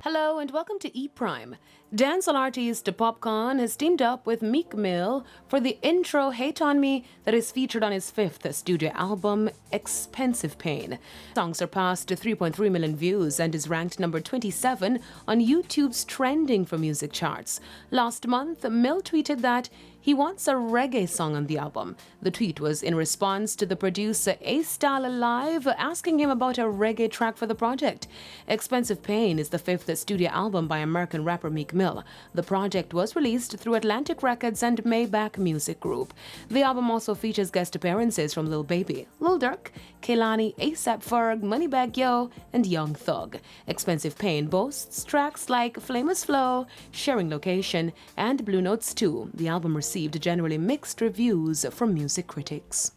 Hello and welcome to E! Prime. Dancehall artist Popcaan has teamed up with Meek Mill for the intro Hate On Me that is featured on his fifth studio album, Expensive Pain. The song surpassed 3.3 million views and is ranked number 27 on YouTube's trending for music charts. Last month, Mill tweeted that he wants a reggae song on the album. The tweet was in response to the producer A-Style Alive asking him about a reggae track for the project. Expensive Pain is the fifth studio album by American rapper Meek Mill. The project was released through Atlantic Records and Maybach Music Group. The album also features guest appearances from Lil Baby, Lil Durk, Kehlani, A$AP Ferg, Moneybagg Yo, and Young Thug. Expensive Pain boasts tracks like Famous Flow, Sharing Location, and Blue Notes 2. The album received generally mixed reviews from music critics.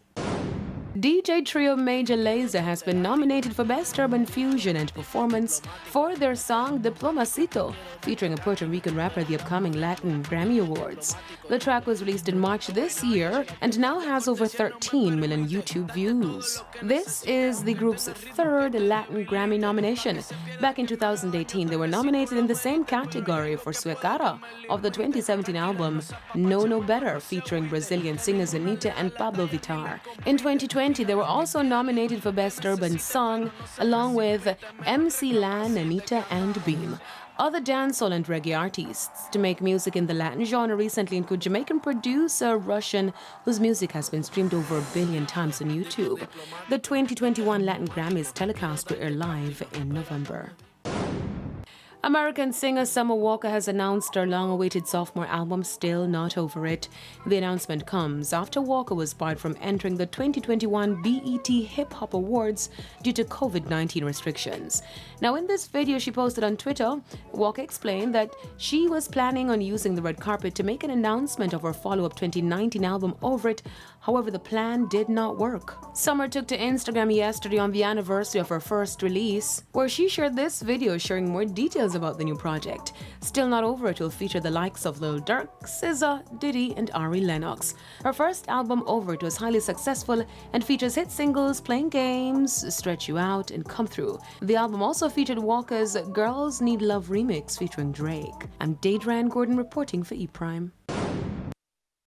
DJ trio Major Lazer has been nominated for Best Urban Fusion and Performance for their song Diplomacito, featuring a Puerto Rican rapper at the upcoming Latin Grammy Awards. The track was released in March this year and now has over 13 million YouTube views. This is the group's third Latin Grammy nomination. Back in 2018, they were nominated in the same category for Sua Cara of the 2017 album No Better, featuring Brazilian singers Anitta and Pablo Vittar. In 2020, they were also nominated for Best Urban Song, along with MC Lan, Anitta, and Beam. Other dancehall and reggae artists to make music in the Latin genre recently include Jamaican producer Russian, whose music has been streamed over 1 billion times on YouTube. The 2021 Latin Grammys telecast will air live in November. American singer Summer Walker has announced her long-awaited sophomore album, Still Not Over It. The announcement comes after Walker was barred from entering the 2021 BET Hip Hop Awards due to COVID-19 restrictions. Now, in this video she posted on Twitter, Walker explained that she was planning on using the red carpet to make an announcement of her follow-up 2019 album, Over It. However, the plan did not work. Summer took to Instagram yesterday on the anniversary of her first release, where she shared this video sharing more details about the new project. Still Not Over It will feature the likes of Lil Durk, SZA, Diddy, and Ari Lennox. Her first album, Over It, was highly successful and features hit singles Playing Games, Stretch You Out, and Come Through. The album also featured Walker's Girls Need Love remix featuring Drake. I'm Daedran Gordon reporting for E! Prime.